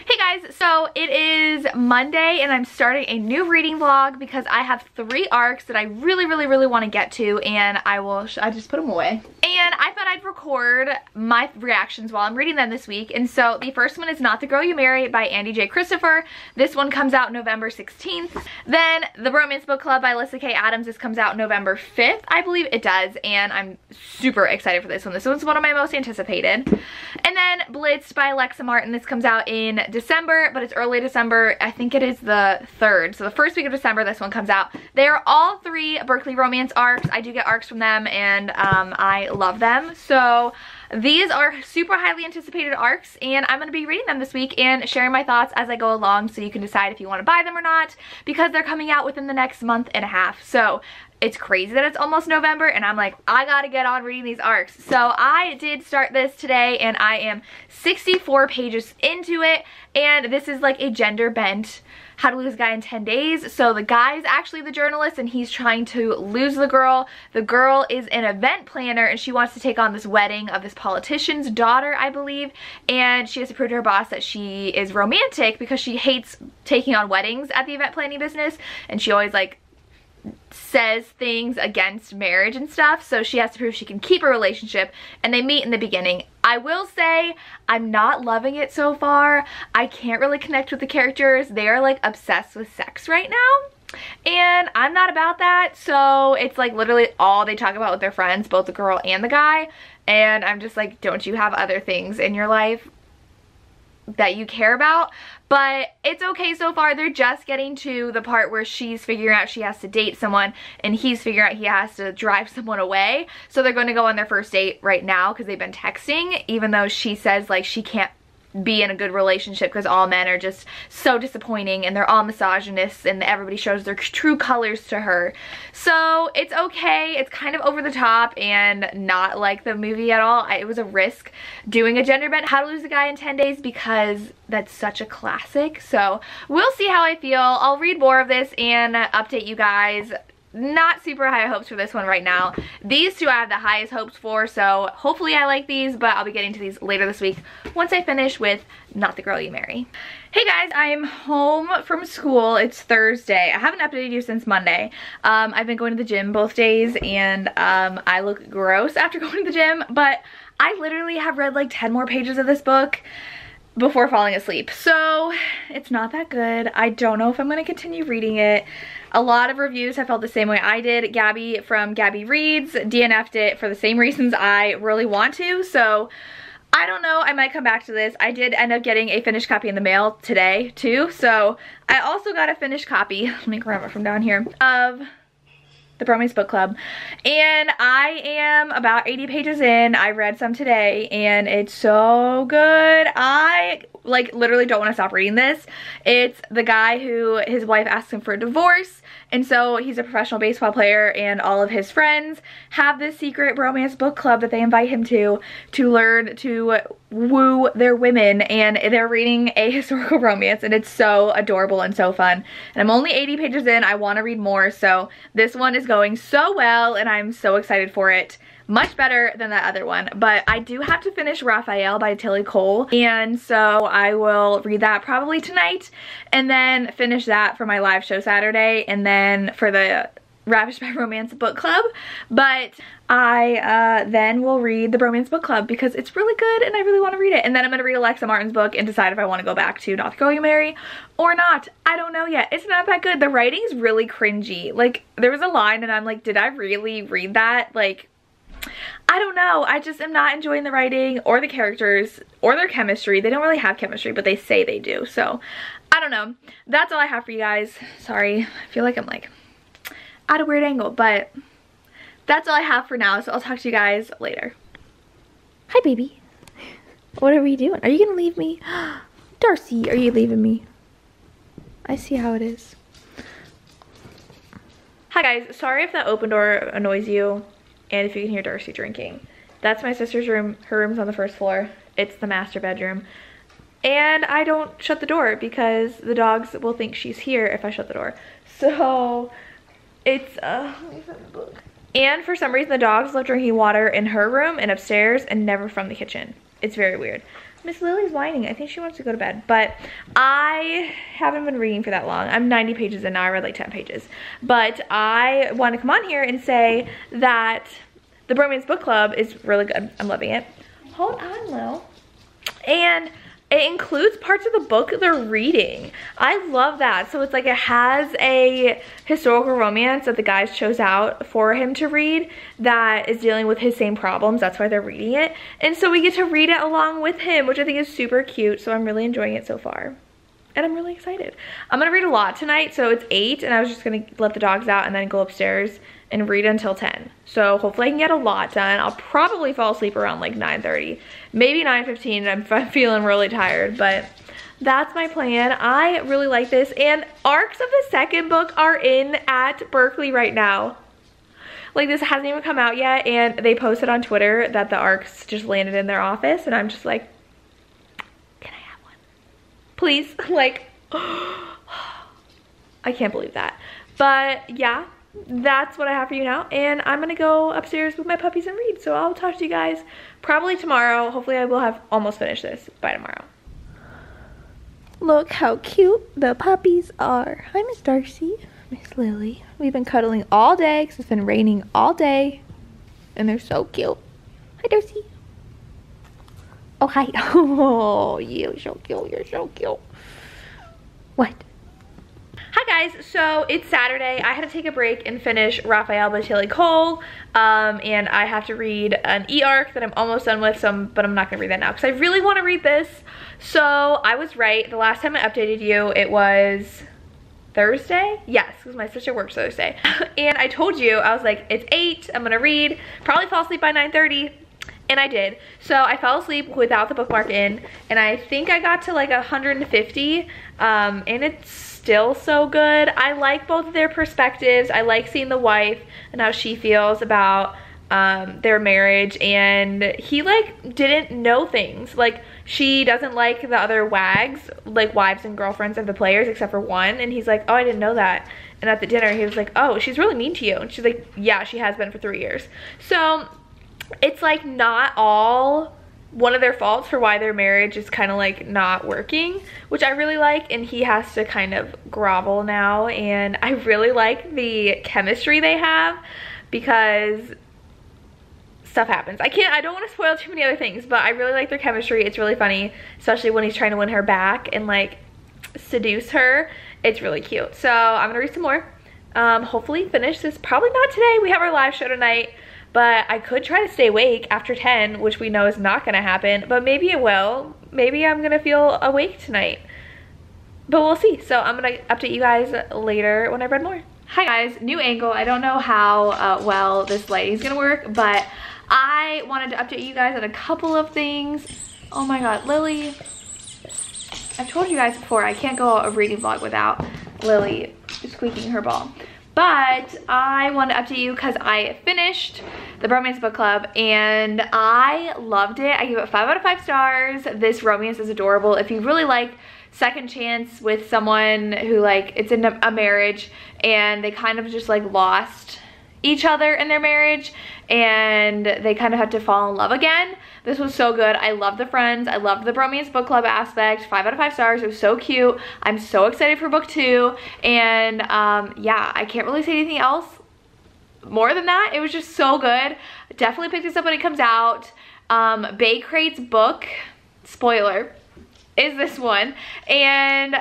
Hey guys, so it is Monday and I'm starting a new reading vlog because I have 3 arcs that I really want to get to, and I just put them away. And I thought I'd record my reactions while I'm reading them this week. And so the first one is Not the Girl You Marry by Andy J. Christopher. This one comes out November 16th. Then The Romance Book Club by Alyssa K. Adams. This comes out November 5th, I believe it does, and I'm super excited for this one. This one's one of my most anticipated. And then Blitzed by Alexa Martin. This comes out in December, but it's early December. I think it is the 3rd. So the first week of December this one comes out. They are all 3 Berkeley Romance arcs. I do get arcs from them, and I love them. So these are super highly anticipated arcs, and I'm going to be reading them this week and sharing my thoughts as I go along, so you can decide if you want to buy them or not, because they're coming out within the next month and a half. So it's crazy that it's almost November, and I'm like, I gotta get on reading these arcs. So I did start this today, and I am 64 pages into it, and this is like a gender bent How to Lose a Guy in 10 Days. So the guy is actually the journalist, and he's trying to lose the girl. The girl is an event planner, and she wants to take on this wedding of this politician's daughter, I believe, and she has to prove to her boss that she is romantic because she hates taking on weddings at the event planning business, and she always like says things against marriage and stuff, so she has to prove she can keep a relationship, and they meet in the beginning. I will say I'm not loving it so far. I can't really connect with the characters. They are like obsessed with sex right now, and I'm not about that. So it's like literally all they talk about with their friends, both the girl and the guy, and I'm just like, don't you have other things in your life that you care about? But it's okay so far. They're just getting to the part where she's figuring out she has to date someone, and he's figuring out he has to drive someone away. So they're going to go on their first date right now because they've been texting, even though she says like she can't be in a good relationship because all men are just so disappointing and they're all misogynists and everybody shows their true colors to her. So it's okay. It's kind of over the top and not like the movie at all. It was a risk doing a gender bent How to Lose a Guy in 10 Days because that's such a classic. So we'll see how I feel. I'll read more of this and update you guys. Not super high hopes for this one right now. These two I have the highest hopes for, so hopefully I like these, but I'll be getting to these later this week once I finish with Not the Girl You Marry. Hey guys, I'm home from school. It's Thursday. I haven't updated you since Monday. I've been going to the gym both days, and I look gross after going to the gym, but I literally have read like 10 more pages of this book before falling asleep. So it's not that good. I don't know if I'm going to continue reading it. A lot of reviews have felt the same way I did. Gabby from Gabby Reads DNF'd it for the same reasons I really want to. So I don't know. I might come back to this. I did end up getting a finished copy in the mail today too. So I also got a finished copy, let me grab it from down here, of The Romance Book Club, and I am about 80 pages in. I read some today and it's so good. I like literally don't want to stop reading this. It's the guy who his wife asks him for a divorce, and so he's a professional baseball player, and all of his friends have this secret romance book club that they invite him to learn to woo their women, and they're reading a historical romance, and it's so adorable and so fun. And I'm only 80 pages in. I want to read more, so this one is going so well and I'm so excited for it. Much better than that other one. But I do have to finish Raphael by Tilly Cole, and so I will read that probably tonight and then finish that for my live show Saturday, and then for the Ravished by Romance Book Club. But I then will read The Romance Book Club because it's really good and I really want to read it. And then I'm going to read Alexa Martin's book and decide if I want to go back to Not the Girl You Marry or not. I don't know yet. It's not that good. The writing's really cringy. Like, there was a line and I'm like, did I really read that? Like, I don't know. I just am not enjoying the writing or the characters or their chemistry. They don't really have chemistry, but they say they do. So, I don't know. That's all I have for you guys. Sorry. I feel like I'm like at a weird angle, but that's all I have for now. So I'll talk to you guys later. Hi, baby. What are we doing? Are you gonna leave me? Darcy, are you leaving me? I see how it is. Hi guys, sorry if that open door annoys you and if you can hear Darcy drinking. That's my sister's room. Her room's on the first floor. It's the master bedroom. And I don't shut the door because the dogs will think she's here if I shut the door. So it's, let me find the book. And for some reason the dogs love drinking water in her room and upstairs and never from the kitchen. It's very weird. Miss Lily's whining. I think she wants to go to bed, but I haven't been reading for that long. I'm 90 pages in now. I read like 10 pages. But I want to come on here and say that the Bromance Book Club is really good. I'm loving it. Hold on, Lil. And it includes parts of the book they're reading. I love that. So it's like it has a historical romance that the guys chose out for him to read that is dealing with his same problems. That's why they're reading it. And so we get to read it along with him, which I think is super cute. So I'm really enjoying it so far. And I'm really excited. I'm gonna read a lot tonight. So it's 8 and I was just gonna let the dogs out and then go upstairs and read until 10. So hopefully I can get a lot done. I'll probably fall asleep around like 9:30, maybe 9:15. I'm feeling really tired, but that's my plan. I really like this. And arcs of the second book are in at Berkeley right now. Like this hasn't even come out yet, and they posted on Twitter that the arcs just landed in their office, and I'm just like, can I have one? Please, like, I can't believe that. But yeah, that's what I have for you now, and I'm gonna go upstairs with my puppies and read. So I'll talk to you guys probably tomorrow. Hopefully I will have almost finished this by tomorrow. Look how cute the puppies are. Hi, Miss Darcy, Miss Lily. We've been cuddling all day because it's been raining all day, and they're so cute. Hi, Darcy. Oh, hi. Oh, you're so cute. You're so cute. What? Hi guys, so it's Saturday. I had to take a break and finish Raphael by Tilly Cole, and I have to read an e-arc that I'm almost done with, but I'm not gonna read that now because I really want to read this. So I was right. The last time I updated you, it was Thursday? Yes, because my sister works Thursday. And I told you, I was like, it's 8, I'm gonna read, probably fall asleep by 9:30. And I did. So I fell asleep without the bookmark in, and I think I got to like 150, and it's still so good. I like both of their perspectives. I like seeing the wife and how she feels about their marriage, and he like didn't know things. Like she doesn't like the other wags, like wives and girlfriends of the players, except for one, and he's like, oh, I didn't know that. And at the dinner he was like, oh, she's really mean to you. And she's like, yeah, she has been for 3 years. So it's like not all one of their faults for why their marriage is kind of like not working, which I really like, and he has to kind of grovel now. And I really like the chemistry they have because stuff happens. I don't want to spoil too many other things, but I really like their chemistry. It's really funny, especially when he's trying to win her back and like seduce her. It's really cute. So I'm gonna read some more, hopefully finish this. Probably not today, we have our live show tonight, but I could try to stay awake after 10, which we know is not gonna happen, but maybe it will. Maybe I'm gonna feel awake tonight, but we'll see. So I'm gonna update you guys later when I've read more. Hi guys, new angle. I don't know how well this lighting is gonna work, but I wanted to update you guys on a couple of things. Oh my god, Lily. I've told you guys before, I can't go a reading vlog without Lily squeaking her ball. But I wanted to update you because I finished the Bromance Book Club and I loved it. I gave it 5 out of 5 stars. This romance is adorable. If you really like second chance with someone who like, it's in a marriage and they kind of just like lost each other in their marriage and they kind of had to fall in love again. This was so good. I love the friends. I loved the Bromance Book Club aspect. 5 out of 5 stars. It was so cute. I'm so excited for book 2. And yeah, I can't really say anything else more than that. It was just so good. Definitely pick this up when it comes out. Bay Crate's book, spoiler, is this one, and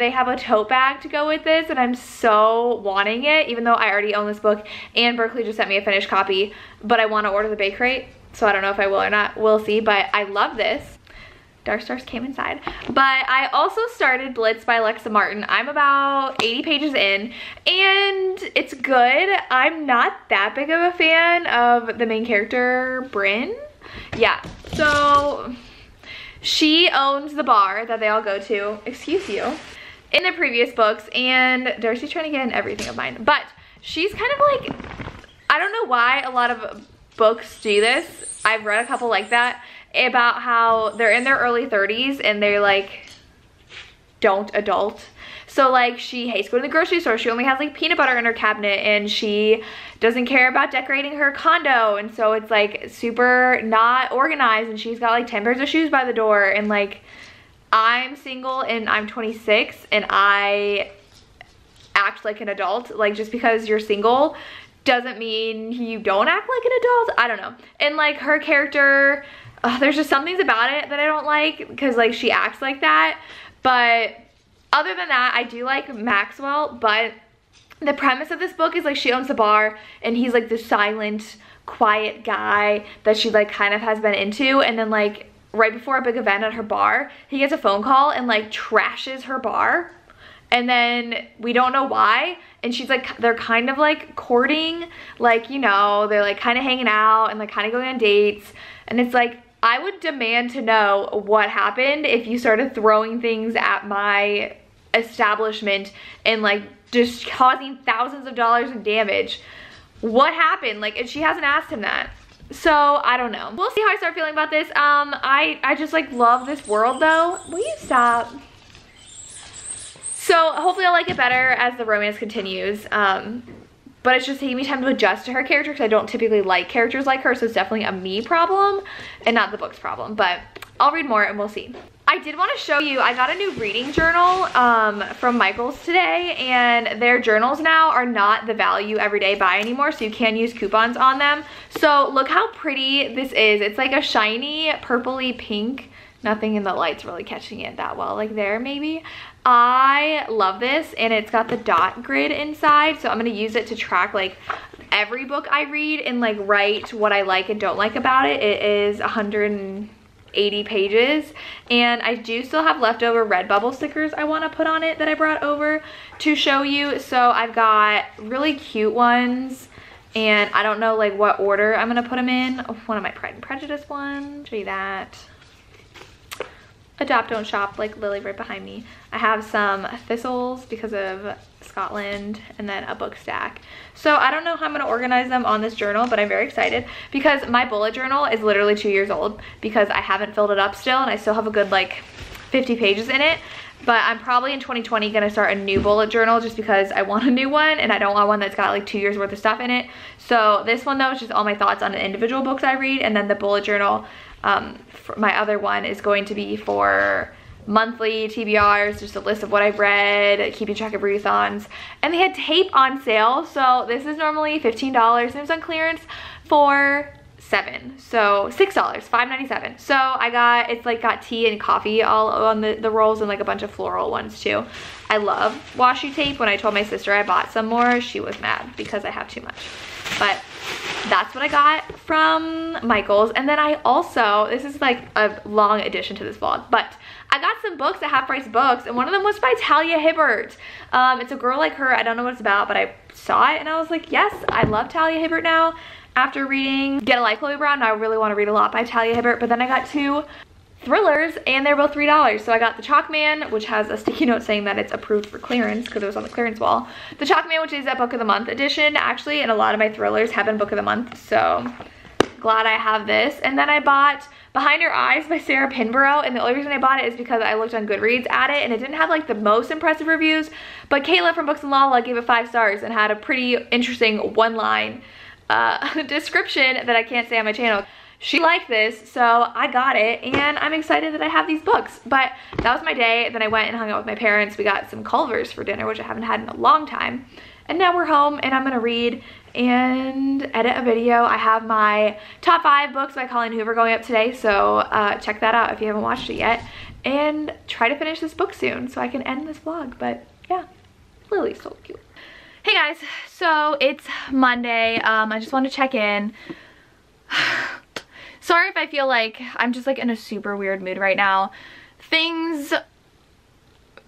they have a tote bag to go with this, and I'm so wanting it, even though I already own this book and Berkeley just sent me a finished copy, but I want to order the Bay Crate, so I don't know if I will or not. We'll see, but I love this. Dark Stars came inside. But I also started Blitz by Alexa Martin. I'm about 80 pages in, and it's good. I'm not that big of a fan of the main character, Bryn. Yeah, so she owns the bar that they all go to, excuse you, in the previous books, and Darcy's trying to get in everything of mine. But she's kind of like, I don't know why a lot of books do this. I've read a couple like that, about how they're in their early 30s and they're like don't adult. So like she hates going to the grocery store. She only has like peanut butter in her cabinet, and she doesn't care about decorating her condo, and so it's like super not organized, and she's got like 10 pairs of shoes by the door. And like I'm single and I'm 26 and I act like an adult. Like just because you're single doesn't mean you don't act like an adult. I don't know. And like her character, there's just some things about it that I don't like because like she acts like that. But other than that, I do like Maxwell. But the premise of this book is like she owns the bar and he's like the silent, quiet guy that she like kind of has been into. And then like right before a big event at her bar, he gets a phone call and like trashes her bar. And then we don't know why. And she's like, they're kind of like courting, like, you know, they're like kind of hanging out and like kind of going on dates. And it's like, I would demand to know what happened if you started throwing things at my establishment and like just causing thousands of dollars in damage. What happened? Like, and she hasn't asked him that. So I don't know. We'll see how I start feeling about this. I just like love this world though. Will you stop? So hopefully I'll like it better as the romance continues. But it's just taking me time to adjust to her character because I don't typically like characters like her. So it's definitely a me problem and not the book's problem. But I'll read more and we'll see. I did want to show you, I got a new reading journal from Michael's today, and their journals now are not the value everyday buy anymore, so you can use coupons on them. So look how pretty this is. It's like a shiny purpley pink. Nothing in the light's really catching it that well, like there maybe. I love this, and it's got the dot grid inside, so I'm gonna use it to track like every book I read and like write what I like and don't like about it. It is 180 pages, and I do still have leftover Redbubble stickers I want to put on it that I brought over to show you. So I've got really cute ones, and I don't know like what order I'm gonna put them in. One of my Pride and Prejudice ones, show you that. Adopt Don't Shop, like Lily right behind me. I have some thistles because of Scotland, and then a book stack. So I don't know how I'm gonna organize them on this journal, but I'm very excited because my bullet journal is literally 2 years old because I haven't filled it up still, and I still have a good like 50 pages in it. But I'm probably in 2020 gonna start a new bullet journal just because I want a new one and I don't want one that's got like 2 years worth of stuff in it. So this one though is just all my thoughts on the individual books I read, and then the bullet journal, my other one is going to be for monthly TBRs, just a list of what I've read, keeping track of readathons. And they had tape on sale, so this is normally $15 and it was on clearance for $7, so $6, $5.97. So I got, it's like got tea and coffee all on the rolls, and like a bunch of floral ones too. I love washi tape. When I told my sister I bought some more, she was mad because I have too much. But that's what I got from Michael's. And then I also, this is like a long addition to this vlog, but I got some books at Half Price Books, and one of them was by Talia Hibbert. It's a girl like her. I don't know what it's about, but I saw it and I was like, yes, I love Talia Hibbert now. After reading Get a Life, Chloe Brown, I really want to read a lot by Talia Hibbert. But then I got 2 thrillers, and they're both $3. So I got The Chalk Man, which has a sticky note saying that it's approved for clearance because it was on the clearance wall. The Chalk Man, which is a Book of the Month edition actually, and a lot of my thrillers have been Book of the Month, so glad I have this. And then I bought Behind Your Eyes by Sarah Pinborough, and the only reason I bought it is because I looked on Goodreads at it and it didn't have like the most impressive reviews, but Kayla from Books and Lala gave it 5 stars and had a pretty interesting one-line description that I can't say on my channel. She liked this, so I got it, and I'm excited that I have these books. But that was my day. Then I went and hung out with my parents. We got some Culvers for dinner, which I haven't had in a long time. And now we're home, and I'm gonna read and edit a video. I have my top 5 books by Colleen Hoover going up today, so check that out if you haven't watched it yet. And try to finish this book soon so I can end this vlog. But yeah, Lily's so cute. Hey guys, so it's Monday. I just wanted to check in. Sorry if I feel like I'm just like in a super weird mood right now.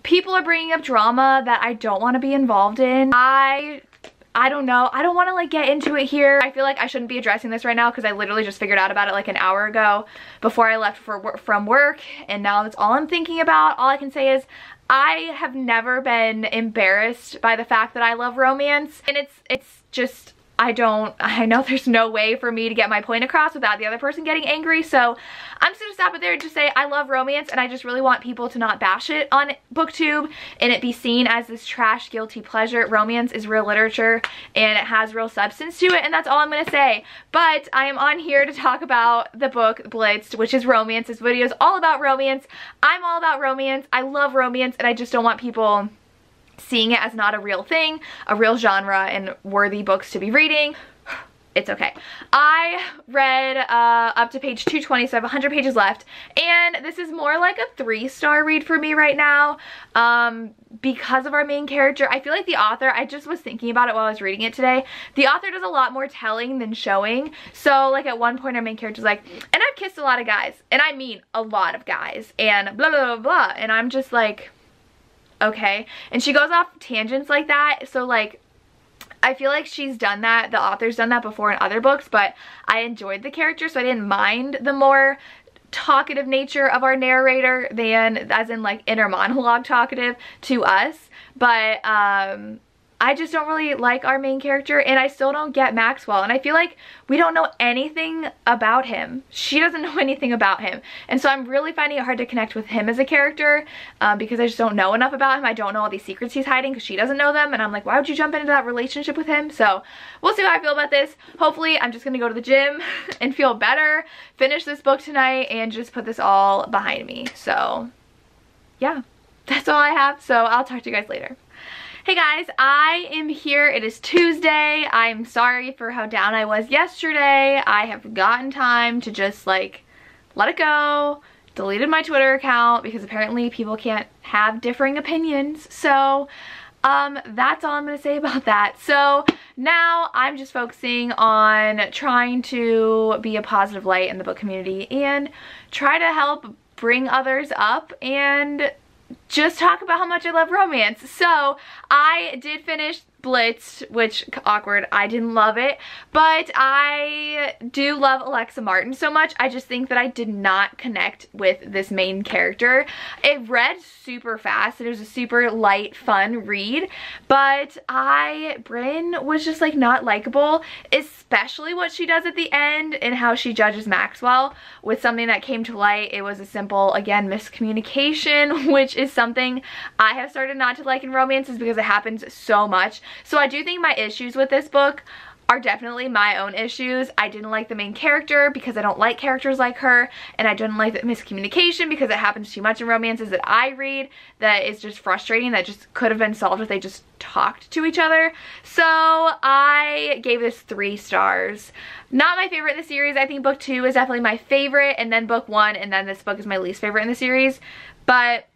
People are bringing up drama that I don't want to be involved in. I don't know. I don't want to like get into it here. I feel like I shouldn't be addressing this right now because I literally just figured out about it like an hour ago before I left from work, and now that's all I'm thinking about. All I can say is I have never been embarrassed by the fact that I love romance, and it's just, I know there's no way for me to get my point across without the other person getting angry, so I'm just gonna stop it there and just say I love romance, and I just really want people to not bash it on BookTube and it be seen as this trash guilty pleasure. Romance is real literature and it has real substance to it, and that's all I'm gonna say. But I am on here to talk about the book Blitzed, which is romance. This video is all about romance. I'm all about romance. I love romance, and I just don't want people seeing it as not a real thing, a real genre, and worthy books to be reading. It's okay. I read up to page 220, so I have 100 pages left, and this is more like a 3-star read for me right now because of our main character. I feel like the author, I just was thinking about it while I was reading it today, the author does a lot more telling than showing. So like at one point our main character's like, and I've kissed a lot of guys, and I mean a lot of guys, and blah blah blah blah, and I'm just like, okay. And she goes off tangents like that, so like I feel like she's done that, the author's done that before in other books, but I enjoyed the character, so I didn't mind the more talkative nature of our narrator than as in like inner monologue talkative to us. But I just don't really like our main character, and I still don't get Maxwell, and I feel like we don't know anything about him. She doesn't know anything about him, and so I'm really finding it hard to connect with him as a character because I just don't know enough about him. I don't know all these secrets he's hiding because she doesn't know them, and I'm like, why would you jump into that relationship with him? So we'll see how I feel about this. Hopefully I'm just gonna go to the gym and feel better, finish this book tonight, and just put this all behind me. So yeah, that's all I have, so I'll talk to you guys later. Hey guys, I am here. It is Tuesday. I'm sorry for how down I was yesterday. I have gotten time to just like let it go. Deleted my Twitter account because apparently people can't have differing opinions. So that's all I'm gonna say about that. So now I'm just focusing on trying to be a positive light in the book community and try to help bring others up and just talk about how much I love romance. So I did finish Blitz, which, awkward, I didn't love it, but I do love Alexa Martin so much. I just think that I did not connect with this main character. It read super fast, and it was a super light, fun read, but Bryn was just like not likable, especially what she does at the end and how she judges Maxwell with something that came to light. It was a simple, again, miscommunication, which is something I have started not to like in romances because it happens so much. So I do think my issues with this book are definitely my own issues. I didn't like the main character because I don't like characters like her, and I didn't like the miscommunication because it happens too much in romances that I read that is just frustrating, that just could have been solved if they just talked to each other. So I gave this 3 stars. Not my favorite in the series. I think book 2 is definitely my favorite, and then book 1, and then this book is my least favorite in the series. But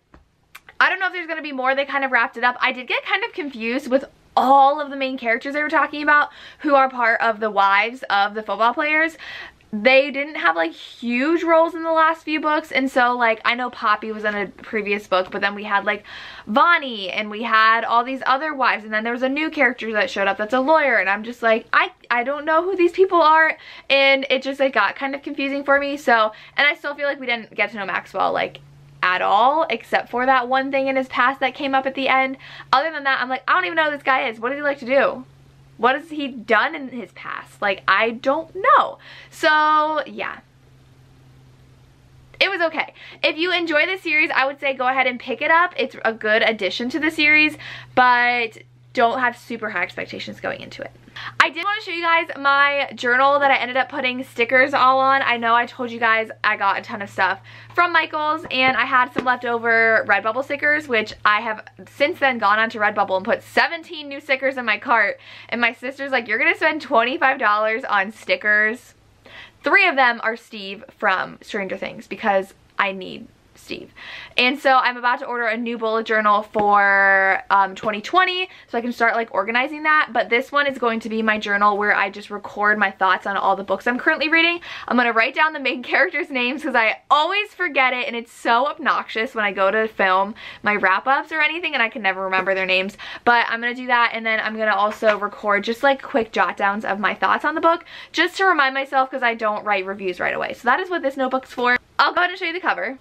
I don't know if there's going to be more. They kind of wrapped it up. I did get kind of confused with all of the main characters they were talking about who are part of the wives of the football players. They didn't have like huge roles in the last few books, and so like I know Poppy was in a previous book, but then we had like Vonnie and we had all these other wives, and then there was a new character that showed up that's a lawyer, and I'm just like, I don't know who these people are, and it just like got kind of confusing for me. So, and I still feel like we didn't get to know Maxwell like at all, except for that one thing in his past that came up at the end. Other than that, I'm like, I don't even know who this guy is. What does he like to do? What has he done in his past? Like, I don't know. So yeah, it was okay. If you enjoy the series, I would say go ahead and pick it up. It's a good addition to the series, but don't have super high expectations going into it. I did want to show you guys my journal that I ended up putting stickers all on. I know I told you guys I got a ton of stuff from Michael's, and I had some leftover Redbubble stickers, which I have since then gone onto Redbubble and put 17 new stickers in my cart, and my sister's like, you're gonna spend $25 on stickers. 3 of them are Steve from Stranger Things because I need Steve. And so I'm about to order a new bullet journal for 2020 so I can start like organizing that. But this one is going to be my journal where I just record my thoughts on all the books I'm currently reading. I'm going to write down the main characters' names because I always forget it, and it's so obnoxious when I go to film my wrap-ups or anything and I can never remember their names. But I'm going to do that, and then I'm going to also record just like quick jot downs of my thoughts on the book just to remind myself, because I don't write reviews right away. So that is what this notebook's for. I'll go ahead and show you the cover.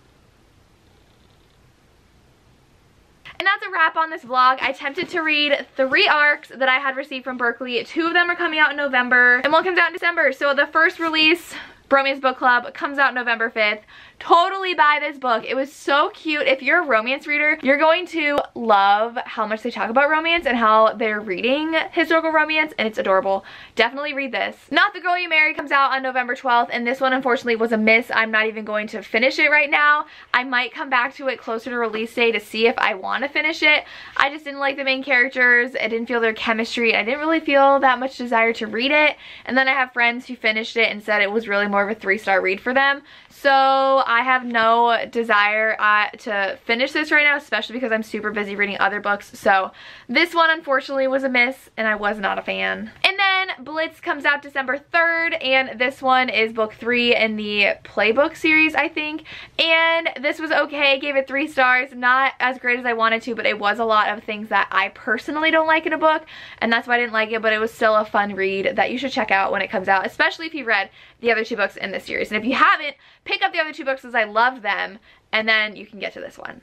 And that's a wrap on this vlog. I attempted to read 3 arcs that I had received from Berkeley. 2 of them are coming out in November, and 1 comes out in December. So the first release, Romance Book Club, comes out November 5th. Totally buy this book. It was so cute. If you're a romance reader, you're going to love how much they talk about romance and how they're reading historical romance, and it's adorable. Definitely read this. Not the Girl You Marry comes out on November 12th, and this one unfortunately was a miss. I'm not even going to finish it right now. I might come back to it closer to release day to see if I want to finish it. I just didn't like the main characters. I didn't feel their chemistry. I didn't really feel that much desire to read it. And then I have friends who finished it and said it was really more of a 3-star read for them. So I have no desire to finish this right now, especially because I'm super busy reading other books. So this one unfortunately was a miss, and I was not a fan. And then Blitz comes out December 3rd, and this one is book 3 in the playbook series, I think. And this was okay, gave it 3 stars. Not as great as I wanted to, but it was a lot of things that I personally don't like in a book, and that's why I didn't like it, but it was still a fun read that you should check out when it comes out, especially if you read the other 2 books in this series. And if you haven't, pick up the other 2 books because I love them, and then you can get to this one.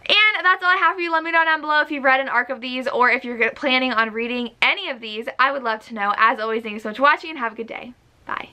And that's all I have for you. Let me know down below if you've read an arc of these, or if you're planning on reading any of these. I would love to know. As always, thank you so much for watching, and have a good day. Bye.